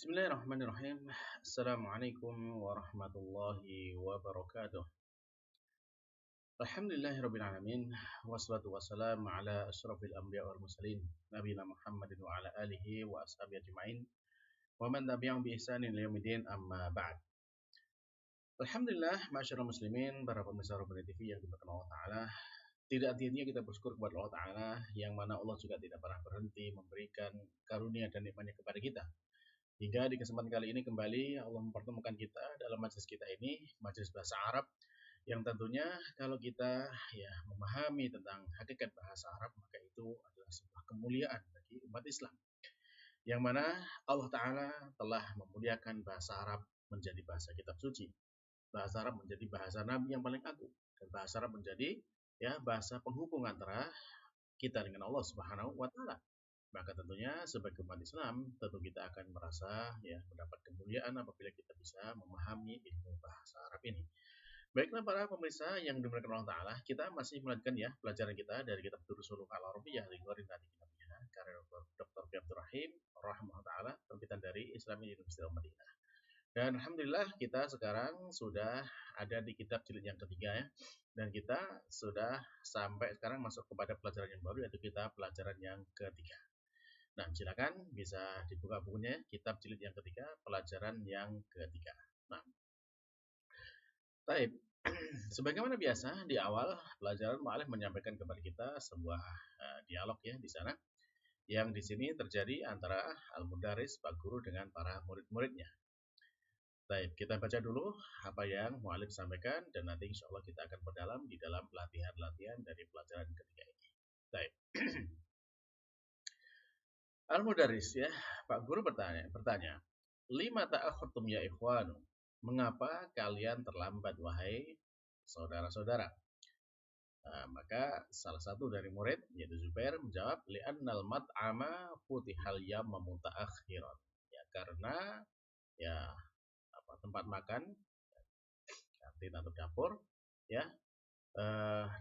Bismillahirrahmanirrahim. Assalamualaikum warahmatullahi wabarakatuh. Alhamdulillahirrabbilalamin. Wassalatu wassalamu ala asyrafil anbiya wal mursalin Nabiyina Muhammadin wa ala alihi wa ashabihi ajma'in wa man tabi'ahum bi ihsanin ila yaumiddin amma ba'd. Alhamdulillah, masyarul muslimin, para pemirsa Rabbani TV yang dimuliakan Allah Ta'ala. Tidak henti-hentinya kita bersyukur kepada Allah Ta'ala, yang mana Allah juga tidak pernah berhenti memberikan karunia dan nikmatnya kepada kita. Hingga di kesempatan kali ini kembali Allah mempertemukan kita dalam majelis kita ini, majelis bahasa Arab, yang tentunya kalau kita memahami tentang hakikat bahasa Arab, maka itu adalah sebuah kemuliaan bagi umat Islam. Yang mana Allah Ta'ala telah memuliakan bahasa Arab menjadi bahasa kitab suci. Bahasa Arab menjadi bahasa Nabi yang paling agung. Dan bahasa Arab menjadi bahasa penghubung antara kita dengan Allah Subhanahu wa Ta'ala. Maka tentunya sebagai umat Islam, tentu kita akan merasa mendapat kemuliaan apabila kita bisa memahami ilmu bahasa Arab ini. Baiklah para pemirsa yang dimuliakan Allah Ta'ala, kita masih melanjutkan pelajaran kita dari kitab Durusul Lughah Al-Arabiyyah li Ghairi Nabiyyina karya Dr. Abdul Rahim rahimahullah taala, terbitan dari Islamic University of Madinah. Dan alhamdulillah kita sekarang sudah ada di kitab jilid yang ketiga dan kita sudah sampai sekarang masuk kepada pelajaran yang baru, yaitu kita pelajaran yang ketiga. Nah, silakan bisa dibuka bukunya, kitab jilid yang ketiga, pelajaran yang ketiga. Nah, baik. Sebagaimana biasa di awal pelajaran mu'alif menyampaikan kepada kita sebuah dialog di sana, yang di sini terjadi antara al-mudaris, Pak Guru, dengan para murid-muridnya. Baik, kita baca dulu apa yang mu'alif sampaikan dan nanti insya Allah kita akan berdalam di dalam latihan-latihan dari pelajaran ketiga ini. Baik. Al-Mudaris Pak Guru bertanya, lima ta'akhurtum ya ikhwanu, mengapa kalian terlambat wahai saudara-saudara? Nah, maka salah satu dari murid yaitu Zubair menjawab, li'annal mat'ama futihal yamma muta'akhiran. Karena tempat makan, kantin atau dapur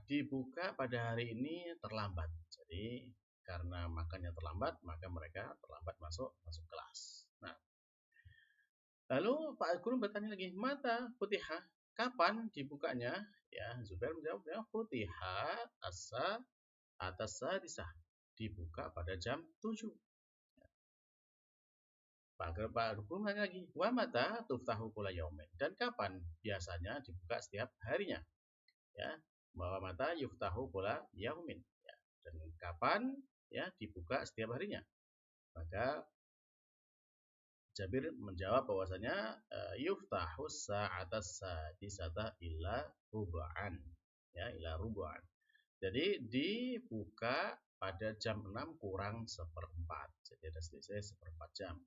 dibuka pada hari ini terlambat. Jadi karena makannya terlambat, maka mereka terlambat masuk kelas. Nah, lalu Pak Guru bertanya lagi, mata futihah, kapan dibukanya? Zubair menjawab, futihah atas sadisah, dibuka pada jam 7. Pak Guru bertanya lagi, wa mata tuftahu kulla yaumin, dan kapan biasanya dibuka setiap harinya? Bahwa mata yuftahu kulla yaumin, dan kapan dibuka setiap harinya. Maka Jabir menjawab bahwasanya yuftahu sa'atas sadisata illa rubu'an, illa rubu'an. Jadi dibuka pada jam 6 kurang seperempat. Jadi ada selisih seperempat jam.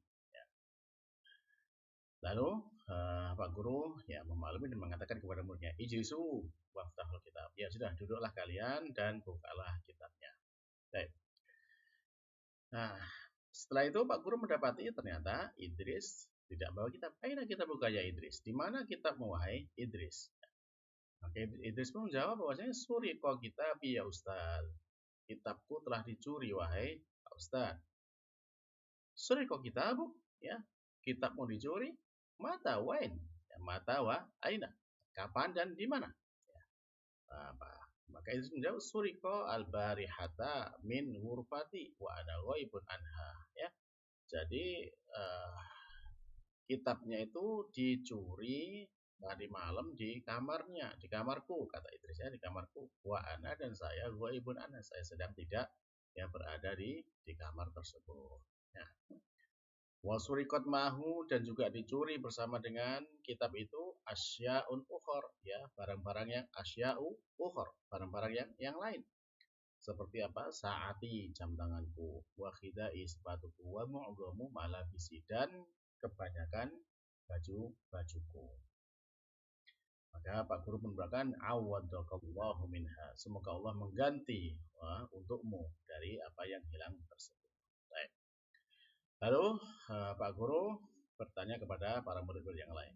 Lalu Pak Guru memaklumi dan mengatakan kepada muridnya, ijlisu waftahul kitab. Ya sudah, duduklah kalian dan bukalah kitabnya. Baik. Nah, setelah itu Pak Guru mendapati ternyata Idris tidak bawa kitab. Aina kita buka ya Idris? Di mana kitabmu wahai Idris? Maka Idris pun menjawab bahwasanya suriqa kitabi ya Ustaz. Kitabku telah dicuri wahai Pak Ustaz. Suriqa kitabu, kitabmu dicuri? Mata wain? Mata wa aina? Kapan dan di mana? Maka itu menjawab suriqa al-barihata min ghurfati wa ana ghaibun anha. Jadi kitabnya itu dicuri tadi malam di kamarnya, di kamarku, kata Idris, di kamarku. Wa ana, dan saya ghaibun anha, saya sedang tidak berada di kamar tersebut. Wasuriqat mahu, dan juga dicuri bersama dengan kitab itu asya'un ukhor, barang-barang yang asya'u ukhor, barang-barang yang lain. Seperti apa? Saati, jam tanganku, wa khidai, sepatuku, wa mu'dhamu malabisi, dan kebanyakan baju-bajuku. Maka Pak Guru pun berkata, awaddakallahu minha, semoga Allah mengganti untukmu dari apa yang hilang tersebut. Baik. Lalu Pak Guru bertanya kepada para murid-murid yang lain.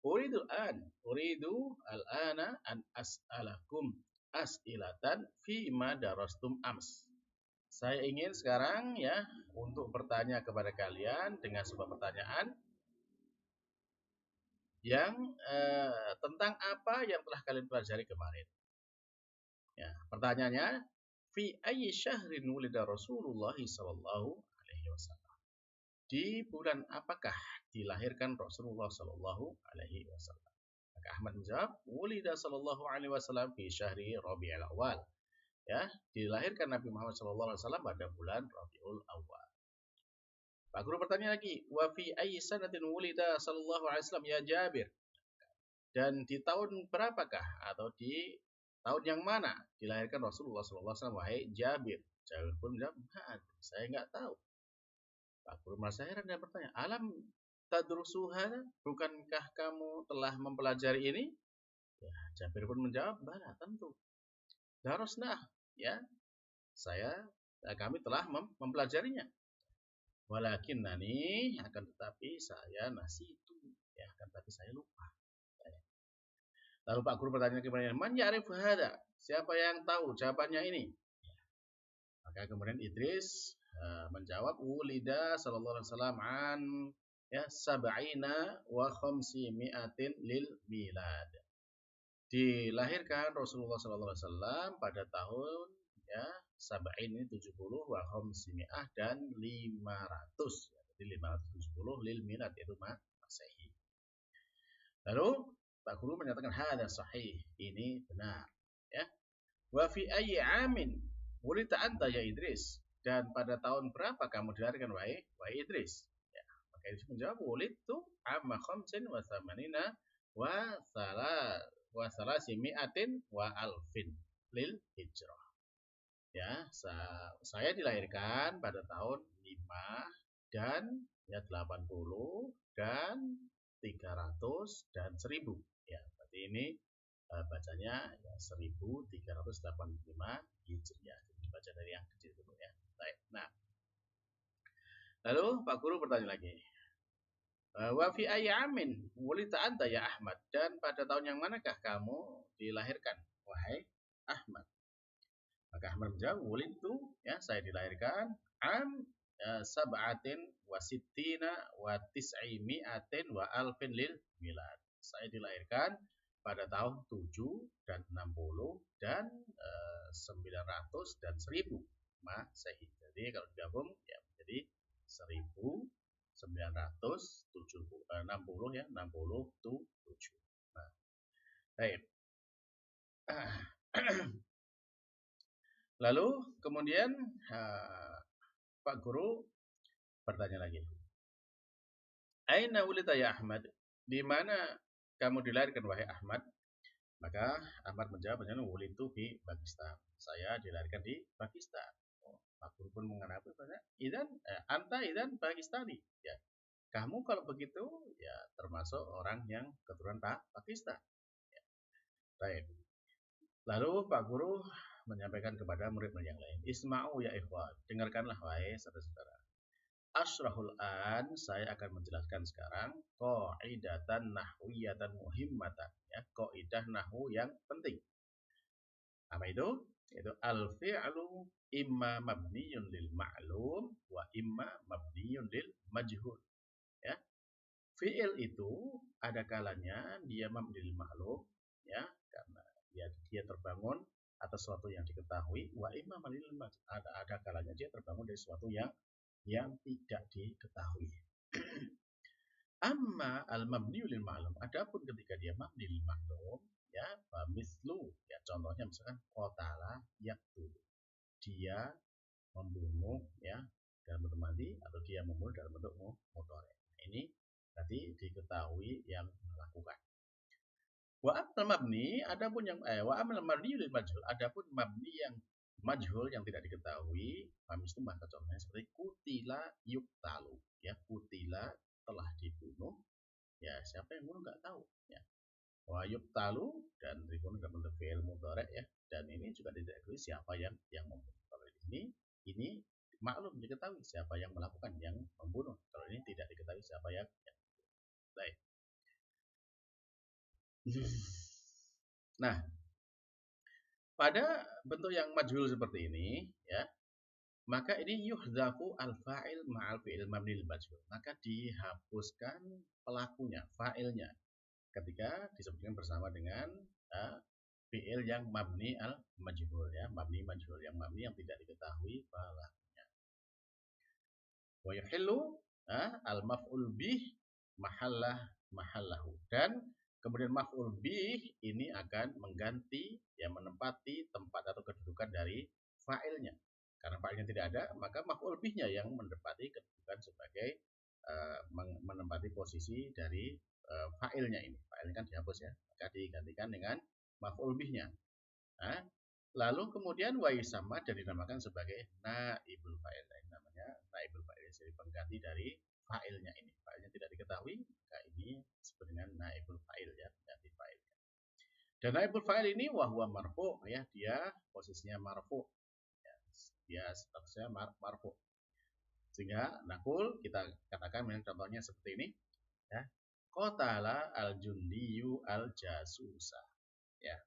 Uridu al-ana an as'alakum as'ilatan fi ma darastum ams. Saya ingin sekarang ya untuk bertanya kepada kalian dengan sebuah pertanyaan yang tentang apa yang telah kalian pelajari kemarin. Ya, pertanyaannya, fi ayyi syahrin wulida Rasulullah sallallahu alaihi wasallam. Di bulan apakah dilahirkan Rasulullah sallallahu alaihi wasallam? Maka Ahmad menjawab, wulida sallallahu alaihi wasallam fi syahri Rabiul Awal. Ya, dilahirkan Nabi Muhammad sallallahu alaihi wasallam pada bulan Rabiul Awal. Pak Guru bertanya lagi, wa fi ayyi sanatin wulida sallallahu alaihi wasallam ya Jabir? Dan di tahun berapakah atau di tahun yang mana dilahirkan Rasulullah sallallahu alaihi wasallam? Wahai Jabir. Jabir pun menjawab, saya nggak tahu. Pak Guru merasa heran dan bertanya, alam tadrusuha? Bukankah kamu telah mempelajari ini? Ya, Jabir pun menjawab, bala tentu. Darusnah, ya, kami telah mempelajarinya. Walakin nani akan tetapi saya nasitu, ya, akan tetapi saya lupa. Lalu Pak Guru bertanya kepada man ya'rif hada? Siapa yang tahu jawabannya ini? Maka kemudian Idris menjawab wulida sallallahu alaihi wasallam an ya sab'ina wa khamsi mi'atin lil milad. Dilahirkan Rasulullah sallallahu alaihi wasallam pada tahun ya sab'in ini 70 wa khamsi mi'ah dan 500. Jadi 570 lil milad itu Masehi. Lalu Pak Guru menyatakan hadza sahih, ini benar, ya. Wa fi ayyi amin wulita anta ya Idris? Dan pada tahun berapa kamu dilahirkan wahai Idris? Ya, maka Idris menjawab wulitu amma khamsin wa thamanina wa salasimi'atin wa alfin lil hijrah. Ya, saya dilahirkan pada tahun 5 dan ya 80 dan 300 dan 1000. Ya, berarti ini bacanya ya 1385 Hijriah. Dibaca dari yang kecil dulu ya. Baik. Nah, lalu Pak Guru bertanya lagi. Wa fi ayyamin wulita anta ya Ahmad? Dan pada tahun yang manakah kamu dilahirkan wahai Ahmad? Maka Ahmad menjawab, wulitu ya saya dilahirkan am sab'atin wa sittina wa tis'i mi'atin wa alfin lil milad. Saya dilahirkan pada tahun 7 dan 60 dan 900 dan 1000 Masehi. Jadi kalau digabung ya menjadi 1960 ya 67. Nah, baik. Lalu kemudian Pak Guru bertanya lagi. Aina wulita ya Ahmad? Di mana kamu dilahirkan wahai Ahmad? Maka Ahmad menjawab, wulitu di Pakistan. Saya dilahirkan di Pakistan. Pak Guru pun mengenapa tanya, anta idan Pakistani. Ya, kamu kalau begitu ya termasuk orang yang keturunan Pakistan. Ya. Baik. Lalu Pak Guru menyampaikan kepada murid-murid yang lain, Isma'u ya ikhwan, dengarkanlah wahai saudara-saudara. Asyrahul an, saya akan menjelaskan sekarang qaidatan nahwiyatan muhimmatan, ya, kaidah nahwu yang penting. Apa itu? Itu al-fi'lu imma mabniyun lil ma'lum wa imma mabniyun lil majhul. Ya. Fi'il itu ada kalanya dia mabni lil ma'lum, ya, karena dia terbangun atas sesuatu yang diketahui, wa imma mabni lil majhul, ada kalanya dia terbangun dari sesuatu yang tidak diketahui. Amma al-mabni lil ma'lum, adapun ketika dia mabni lil ma'lum, ya, mislu, ya, contohnya misalkan qatala yaqtul, dia membunuh, ya, dalam bentuk madi, atau dia membunuh dalam bentuk mudhari. Ini berarti diketahui yang melakukan. Wa amal mabni, adapun yang wa amal mabni lil majhul, adapun mabni yang majhul yang tidak diketahui, itu maka contohnya seperti kutila yuktalu, ya, kutila telah dibunuh, ya, siapa yang bunuh nggak tahu, ya. Wa yuktalu dan dibunuh dalam bentuk fi'il mudhari, ya, dan ini juga tidak diketahui siapa yang membunuh. Kalau ini maklum diketahui siapa yang melakukan, yang membunuh. Kalau ini tidak diketahui siapa yang baik. Nah, pada bentuk yang majhul seperti ini, ya, maka ini yuhdzafu al-fa'il ma'al fi'il mabni lil majhul. Maka dihapuskan pelakunya, fa'ilnya ketika disebutkan bersama dengan fi'il yang mabni al majhul ya, mabni majhul yang mabni yang tidak diketahui pelakunya. Wa yuhillu al maf'ul bih mahallahu, dan kemudian maf'ul bih ini akan mengganti yang menempati tempat atau kedudukan dari fa'ilnya. Karena fa'ilnya tidak ada, maka maf'ul bihnya yang menempati kedudukan sebagai menempati posisi dari fa'ilnya ini. Fa'ilnya kan dihapus ya, maka digantikan dengan maf'ul bihnya. Lalu kemudian wa yusamma dan dinamakan sebagai naibul fa'il. Ini namanya naibul fa'il, jadi pengganti dari fa'ilnya ini. Fa'ilnya tidak diketahui, maka ini disebut dengan naibul fa'il ya, pengganti fa'ilnya. Dan naibul fa'il ini wahwa marfu ya, dia posisinya marfu. Dia statusnya marfu. Sehingga nakul kita katakan contohnya seperti ini ya. Qatala al-jundiyu al-jasusa. Ya.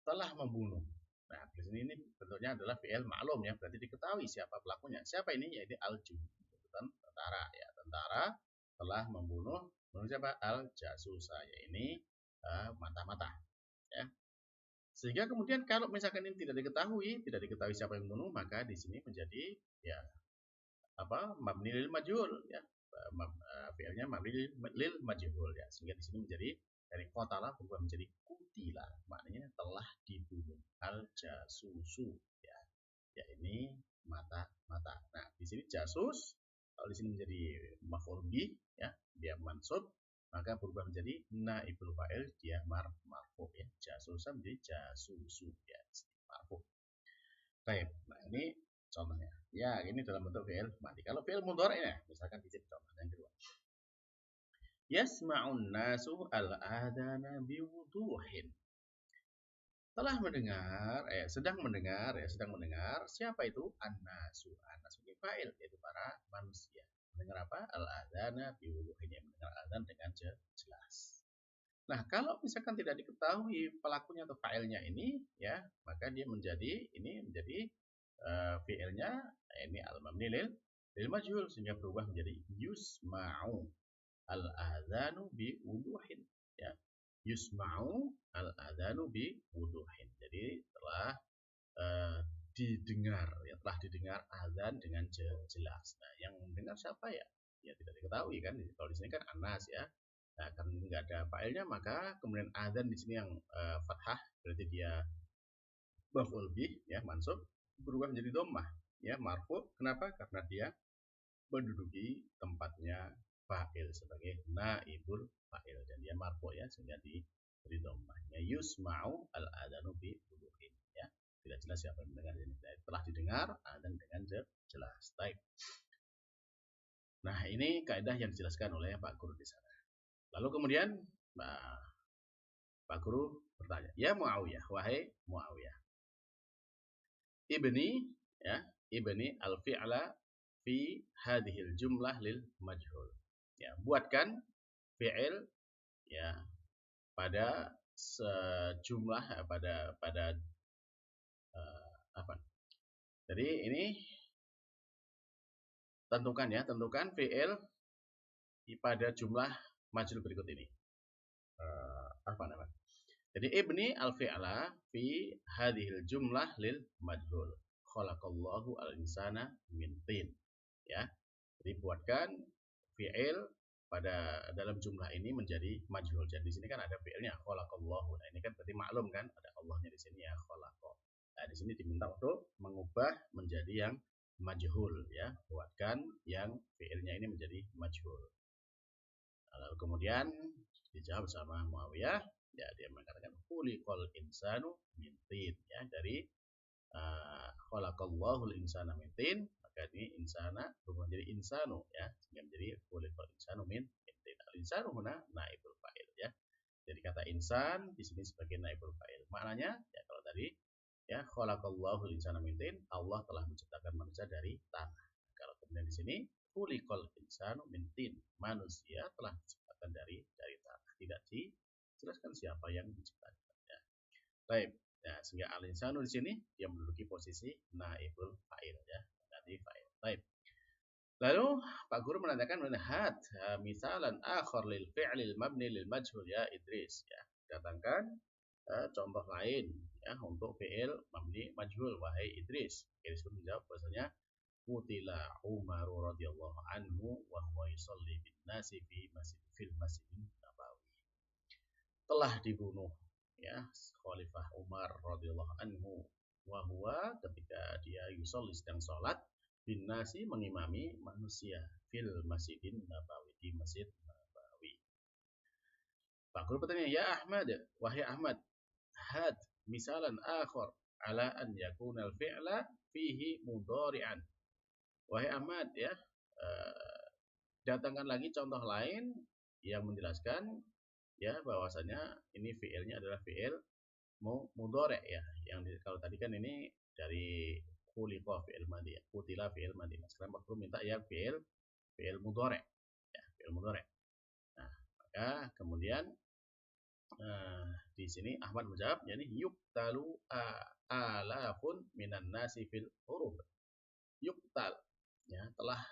Telah membunuh. Nah, di sini ini bentuknya adalah fi'il ma'lum ya, berarti diketahui siapa pelakunya. Siapa ini? Yaitu al-jundi, tentara ya. Tentara telah membunuh siapa? Al-jasusa, yaitu mata-mata ya. Sehingga kemudian kalau misalkan ini tidak diketahui siapa yang membunuh, maka di sini menjadi ya mabni lil majhul ya. Fi'ilnya mabni lil majhul ya. Sehingga di sini menjadi dari qatala berubah menjadi kutila, maknanya telah dibunuh. Al jasusu ya. Ya ini mata-mata. Nah, di sini jasus kalau di sini menjadi maf'ul bih ya, dia mansub, maka berubah menjadi naibul fa'il, dia marfu ya. Jasusa menjadi jasusu ya, marfu. Baik. Nah, ini contohnya. Ya, ini dalam bentuk fi'il madi. Kalau fi'il mudhari ya, misalkan di sini contoh yang kedua. Yasma'un nasu al-adana biwuduhin. Telah mendengar, sedang mendengar siapa itu? An-nasu. An-nasu ini fa'il, yaitu para manusia. Mendengar apa? Al-adana biwuduhin, mendengar azan dengan jelas. Nah, kalau misalkan tidak diketahui pelakunya atau fa'ilnya ini, ya, maka dia menjadi fi'ilnya ini al-mabni lil majhul, sehingga berubah menjadi yusma'u al-adzanu bi wuduhin ya. Yusma'u al-adzanu bi wuduhin. Jadi telah didengar ya, telah didengar azan dengan jelas. Nah, yang mendengar siapa ya? Ya tidak diketahui kan. Kalau di sini kan anas ya. Nah, karena nggak ada fa'ilnya, maka kemudian azan di sini yang fathah, berarti dia maf'ul bih ya, mansub, berubah menjadi dhammah ya, marfu. Kenapa? Karena dia menduduki tempatnya fa'il sebagai naibul fa'il, dan dia marfu ya, sehingga diberi dhammahnya. Yusma'u al-adzanu bi wuduhin ya. Tidak jelas siapa yang mendengar ini. Telah didengar adzan dengan jelas. Baik. Nah, ini kaidah yang dijelaskan oleh Pak Guru di sana. Lalu kemudian Pak Guru bertanya, ya Muawiyah, wahai Muawiyah, ibni al-fi'la fi hadhil jumlah lil majhul. Ya, buatkan fi'il ya pada sejumlah pada apa? Jadi ini tentukan fi'il pada jumlah majhul berikut ini. Apa namanya? Jadi ibni al-fi'la fi hadhil jumlah lil majhul. Khalaqallahu al-insana min tin. Ya. Jadi buatkan fi'il pada dalam jumlah ini menjadi majhul. Jadi di sini kan ada fi'ilnya khalaqallahu. Nah, ini kan berarti maklum kan, ada Allahnya di sini ya, khalaqa. Nah, di sini diminta untuk mengubah menjadi yang majhul ya. Buatkan yang fi'ilnya ini menjadi majhul. Lalu kemudian dijawab sama Muawiyah, ya, dia mengatakan khuliqal insanu min tin ya, dari khalaqallahu al-insana min tin, maka ini insana berubah menjadi insanu ya, sehingga menjadi khuliqal insanu min tin. Al-insanu huna naibul fa'il ya. Jadi kata insan di sini sebagai naibul fa'il. Maknanya ya, kalau tadi ya khalaqallahu al-insana min tin, Allah telah menciptakan manusia dari tanah. Kalau kemudian di sini khuliqal insanu min tin, manusia telah diciptakan dari tanah. Tidak dijelaskan siapa yang diciptakan ya. Baik. Nah, sehingga al-insanu di sini dia menduduki posisi naibul fa'il ya. berarti fa'il. Baik. Lalu Pak Guru menandakan hat misalan akhar lil fi'lil mabni lil majhul ya Idris ya. Datangkan contoh lain ya untuk fi'il mabni majhul wahai Idris. Idris pun menjawab bahasanya qutila Umar radhiyallahu anhu wa huwa yusalli bin nasi fi fil masjidin nabawi. Telah dibunuh ya Khalifah Umar radhiyallahu anhu wa huwa ketika dia yusolli sedang sholat bin nasi mengimami manusia fil masjidin nabawi di masjid nabawi. Pak Guru bertanya, ya Ahmad, wahai Ahmad, had misalan akhar ala an yakuna al-fi'la fihi mudhari'an. Wahai Ahmad ya, datangkan lagi contoh lain yang menjelaskan ya bahwasanya ini fi'ilnya adalah fi'il mudhari' ya. Yang kalau tadi kan ini dari khuliqa fi'il madhi, kutila fi'il madhi. Sekarang Pak Guru minta ya fi'il mudhari' ya, fi'il mudhari'. Nah, maka kemudian di sini Ahmad menjawab jadi yuqtalu alafun minan nasi fil hurub. Yuqtal ya, telah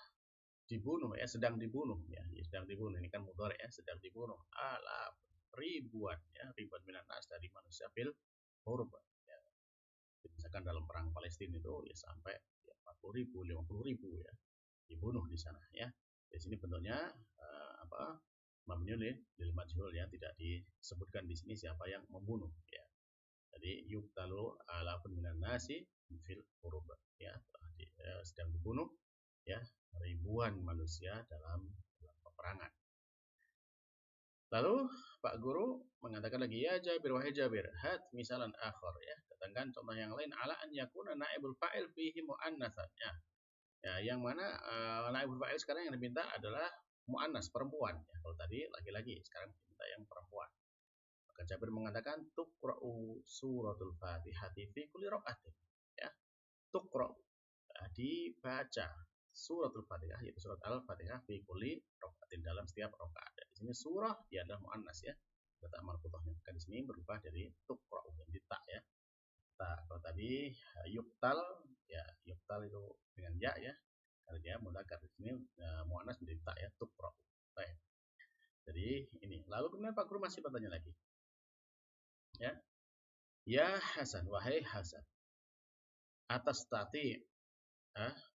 dibunuh ya, sedang dibunuh ya, sedang dibunuh. Ini kan mudhari' ya, sedang dibunuh alaf ribuan ya, ribuan minan nas dari manusia fil hurub ya. Misalkan dalam perang Palestina itu ya sampai ya, 40.000, 50.000 ya dibunuh di sana ya. Di sini bentuknya mabniun lil majhul ya, tidak disebutkan di sini siapa yang membunuh ya. Jadi yuqtalu alafun minan nasi fil hurub ya, sedang dibunuh ya ribuan manusia dalam peperangan. Lalu Pak Guru mengatakan lagi ya Jabir, wahai Jabir, hat misalan akhar ya, datangkan contoh yang lain ala an yakuna naibul fa'il fihi muannatsan ya. Ya, yang mana naibul fa'il sekarang yang diminta adalah muannas, perempuan ya. Kalau tadi laki-laki, sekarang diminta yang perempuan. Maka Jabir mengatakan tuqra'u suratul Fatihati fi kulli raq'atin ya. Tuqra'u dibaca suratul Fatihah yaitu surat Al-Fatihah fi kulli raq'atin dalam setiap rakaat. Di sini surah dia adalah muannas ya. Letak marfuthahnya maka di sini berubah dari tuqra'u yang di ta ya. Kalau tadi yuktal ya, yuktal itu dengan ya ya. Karena dia mudzakkar di sini muannas menjadi ta ya, tuqra'u. Baik. Jadi ini. Lalu kemudian Pak Guru masih bertanya lagi. Ya. Ya Hasan, wahai Hasan. Atas tati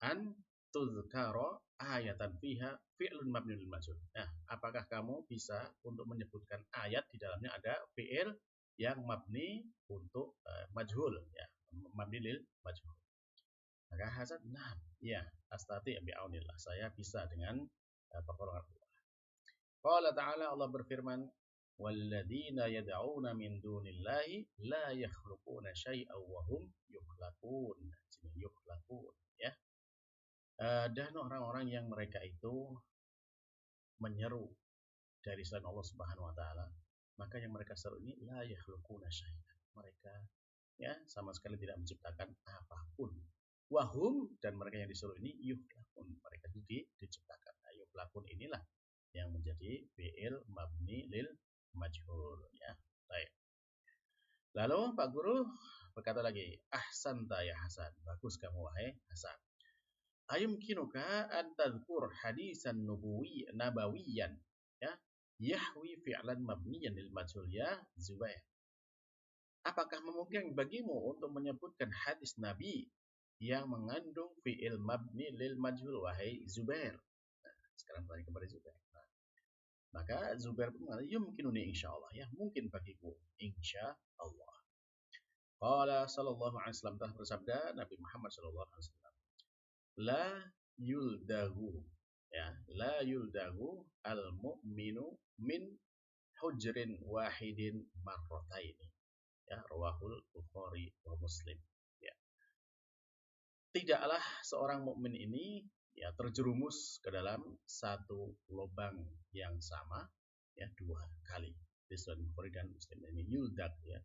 an tuzkara ayatan fiha fi'lun mabniun lil majhul. Nah, apakah kamu bisa untuk menyebutkan ayat di dalamnya ada fi'il yang mabni untuk majhul ya, mabni lil majhul. Maka Hasan, nah, ya, astati bi'aunillah, saya bisa dengan pertolongan Allah. Qala ta'ala, Allah berfirman, walladzina yad'una min dunillahi la yakhluquna syai'aw wa hum yukhlaqun. Sini yukhlaqun ya. Dan orang-orang yang mereka itu menyeru dari selain Allah Subhanahu wa taala, maka yang mereka seru ini la yakhluquna syai'an. Mereka ya sama sekali tidak menciptakan apapun. Wahum, dan mereka yang disuruh ini yukhlaqun, mereka diciptakan. Nah, yukhlaqun inilah yang menjadi fi'il mabni lil majhul ya. Baik. Lalu Pak Guru berkata lagi, ahsanta ya Hasan, bagus kamu wahai Hasan. Ayumkinuka an tadhkur hadisan nabawiyan ya, yahwi fi'lan mabniyan lil majhul ya Zubair. Apakah memungkinkan bagimu untuk menyebutkan hadis Nabi yang mengandung fi'il mabni lil majhul wahai Zubair? Nah, sekarang tanya kepada Zubair. Nah, maka Zubair pun mengatakan yumkinuni insyaallah ya, mungkin bagiku insyaallah. Qala sallallahu alaihi wasallam, telah bersabda Nabi Muhammad sallallahu alaihi wasallam, la yuldagu ya, la yuldagu al mu'minu min hujrin wahidin marrataini ya, rawahul Bukhari wa Muslim ya. Tidaklah seorang mukmin ini ya terjerumus ke dalam satu lubang yang sama ya dua kali. Di Sahih Bukhari dan Muslim ini yuldag ya,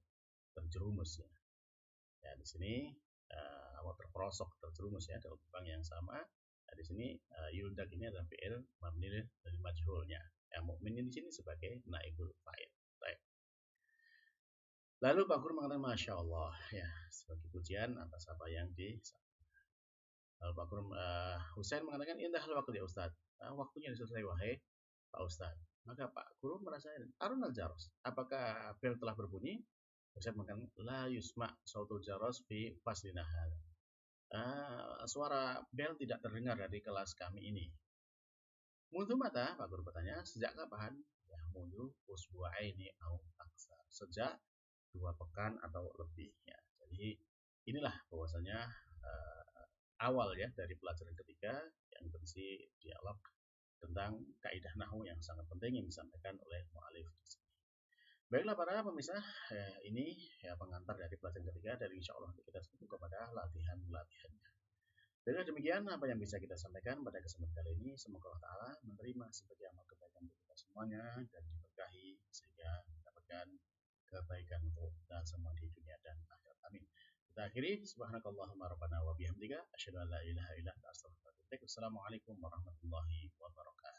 terjerumus ya. Ya di sini terperosok, terjerumus ya dalam lubang yang sama. Nah, di sini yuldag ini adalah fi'il mabni lil majhulnya. Ya, mukmin di sini sebagai naibul fa'il. Baik. Lalu Pak Guru mengatakan masya Allah ya, sebagai pujian atas apa yang disampaikan. Pak Guru Husain mengatakan indahal waktu ya Ustaz. Waktunya sudah selesai wahai Pak Ustaz. Maka Pak Guru merasa Arun al Jaros. Apakah bel telah berbunyi? Husain mengatakan la yusma sautul jaros fi faslinahal. Suara bel tidak terdengar dari kelas kami ini. Mundu mata, Pak Guru bertanya, sejak kapan? Ya, mundu usbu'aini au aksar. Sejak 2 pekan atau lebih. Ya. Jadi inilah bahwasanya awal ya dari pelajaran ketiga yang berisi dialog tentang kaidah nahwu yang sangat penting yang disampaikan oleh mu'alif di sini. Baiklah para pemirsa, ini ya pengantar dari pelajaran ketiga dari insya Allah kita sebut kepada latihan-latihannya. Dengan demikian apa yang bisa kita sampaikan pada kesempatan kali ini, semoga Allah Ta'ala menerima sebagai amal kebaikan untuk kita semuanya dan diberkahi sehingga mendapatkan kebaikan untuk kita semua di dunia dan akhirat. Amin. Kita akhiri subhanakallahumma rabbana wa bihamdika asyhadu an la ilaha illa anta astaghfiruka wa atubu ilaik. Wassalamualaikum warahmatullahi wabarakatuh.